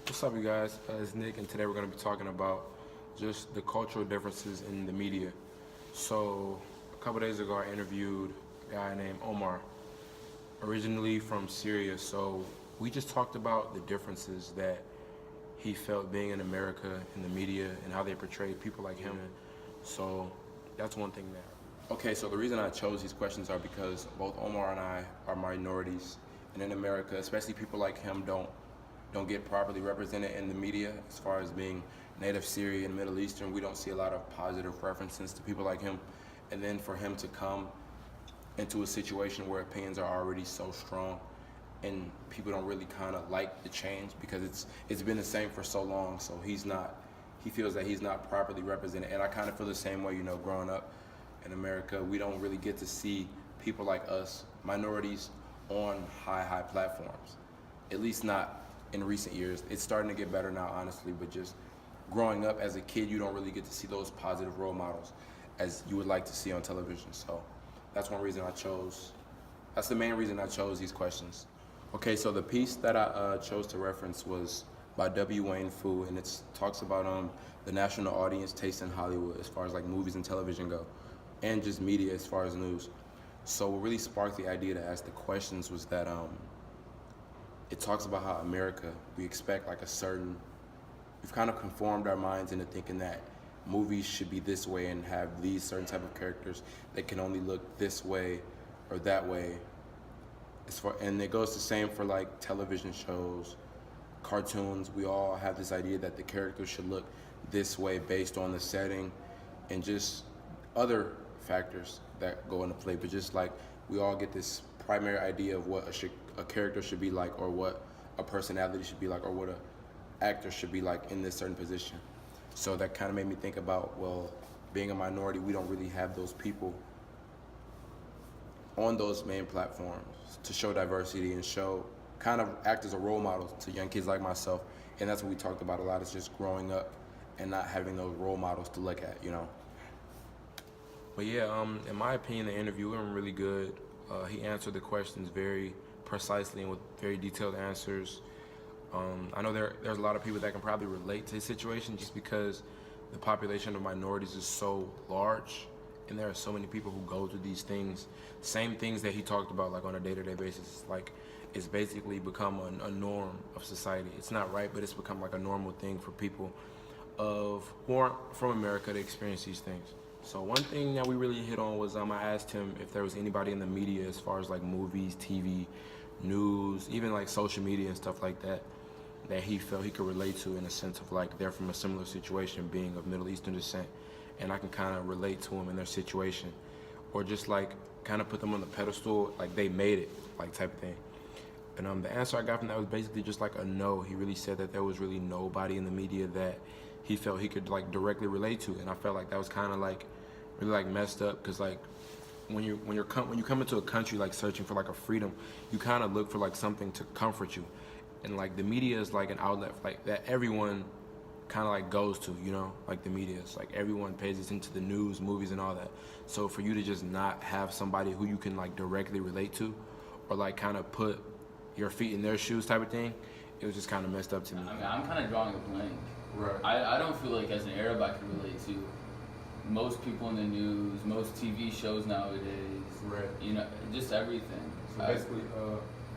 What's up, you guys? It's Nick, and today we're going to be talking about just the cultural differences in the media. So, a couple days ago, I interviewed a guy named Omar, originally from Syria. So, we just talked about the differences that he felt being in America in the media and how they portray people like him. So, that's one thing there. Okay, so the reason I chose these questions are because both Omar and I are minorities, and in America, especially people like him don't get properly represented in the media as far as being native Syrian, Middle Eastern. We don't see a lot of positive references to people like him. And then for him to come into a situation where opinions are already so strong and people don't really kind of like the change because it's been the same for so long. So he feels that he's not properly represented. And I kind of feel the same way, growing up in America, we don't really get to see people like us, minorities, on high platforms, at least not in recent years. It's starting to get better now, honestly, but just growing up as a kid, you don't really get to see those positive role models as you would like to see on television. So that's the main reason I chose these questions. Okay, so the piece that I chose to reference was by W. Wayne Fu, and it talks about the national audience taste in Hollywood as far as like movies and television go, and just media as far as news. So what really sparked the idea to ask the questions was that it talks about how America, we've kind of conformed our minds into thinking that movies should be this way and have these certain type of characters that can only look this way or that way. And it goes the same for like television shows, cartoons. We all have this idea that the characters should look this way based on the setting and just other factors that go into play. But just like we all get this primary idea of what a character should be like, or what a personality should be like, or what an actor should be like in this certain position. So that kind of made me think about, well, being a minority, we don't really have those people on those main platforms to show diversity and kind of act as a role model to young kids like myself. And that's what we talked about a lot, is just growing up and not having those role models to look at. But yeah, in my opinion, the interview went really good. He answered the questions very precisely and with very detailed answers. I know there's a lot of people that can probably relate to his situation just because the population of minorities is so large and there are so many people who go through these things, same things that he talked about like on a day-to-day basis. Like it's basically become a norm of society. It's not right, but it's become like a normal thing for people who aren't from America to experience these things. So one thing that we really hit on was I asked him if there was anybody in the media as far as like movies, TV, news, even like social media and stuff like that, that he felt he could relate to in a sense of like they're from a similar situation, being of Middle Eastern descent, and I can kind of relate to them in their situation, or just like kind of put them on the pedestal, like they made it, like type of thing. And the answer I got from that was basically just like a no. He really said that there was really nobody in the media that he felt he could like directly relate to, and I felt like that was kind of like really like messed up, because like when you come into a country like searching for like a freedom, you kind of look for like something to comfort you, and like the media is like an outlet like that everyone kind of like goes to, like the media is like everyone pays attention to the news, movies, and all that. So for you to just not have somebody who you can like directly relate to, or like kind of put your feet in their shoes type of thing, it was just kind of messed up to me. I mean, I'm kind of drawing a blank. Right. I don't feel like as an Arab I can relate to most people in the news, most TV shows nowadays. Right. Just everything. So basically,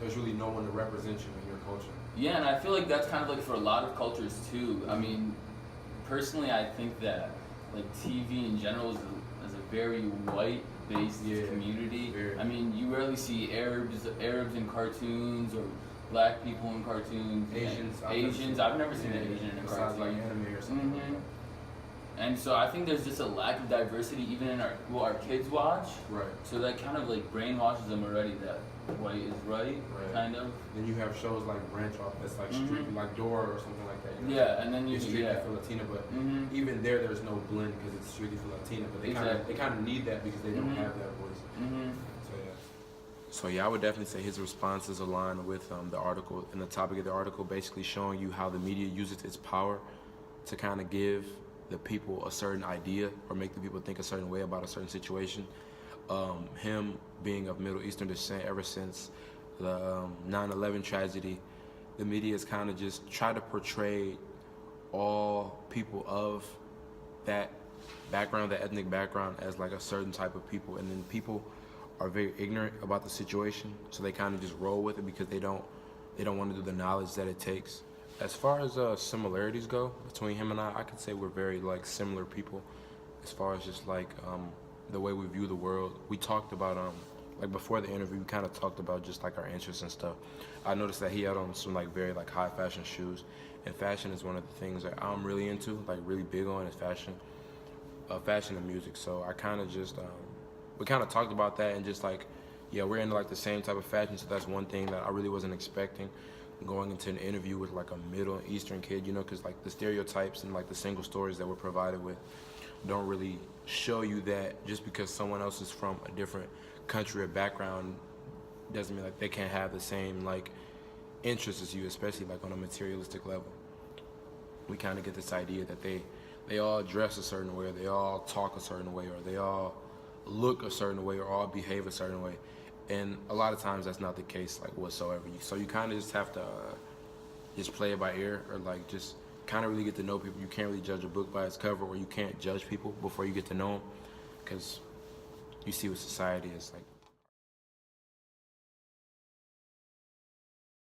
there's really no one to represent you in your culture. Yeah, and I feel like that's kind of like for a lot of cultures too. I mean, personally, I think that like TV in general is a very white-based community. Very. I mean, you rarely see Arabs in cartoons or black people in cartoons. Asians. I've never seen an Asian in a besides cartoon. like anime or something. Mm-hmm. And so I think there's just a lack of diversity even in what our kids watch. Right. So that kind of like brainwashes them already that white is right, kind of. Then you have shows like Branch Off that's like strictly like Dora or something like that. Yeah, and then you it's strictly for Latina, but even there's no blend because it's strictly for Latina. But they kind of need that because they don't have that voice. So yeah, I would definitely say his responses align with the article and the topic of the article, basically showing you how the media uses its power to kind of give the people a certain idea or make the people think a certain way about a certain situation. Him being of Middle Eastern descent ever since the 9/11 tragedy, the media has kind of just tried to portray all people of that background, that ethnic background, as like a certain type of people, and then people are very ignorant about the situation, so they kind of just roll with it because they don't want to do the knowledge that it takes. As far as similarities go between him and I could say we're very like similar people, as far as just like the way we view the world. We talked about like before the interview, we kind of talked about just like our interests and stuff. I noticed that he had on some like very like high fashion shoes, and fashion is one of the things that I'm really into, like really big on, is fashion and music. So I kind of just we kind of talked about that, and just like, yeah, we're into like the same type of fashion. So that's one thing that I really wasn't expecting going into an interview with like a Middle Eastern kid, you know, because like the stereotypes and like the single stories that we're provided with don't really show you that just because someone else is from a different country or background doesn't mean like they can't have the same like interests as you, especially like on a materialistic level. We kind of get this idea that they all dress a certain way, or they all talk a certain way, or they all look a certain way, or all behave a certain way. And a lot of times that's not the case, like whatsoever. So you kind of just have to just play it by ear, or like just kind of really get to know people. You can't really judge a book by its cover, or you can't judge people before you get to know them, because you see what society is like.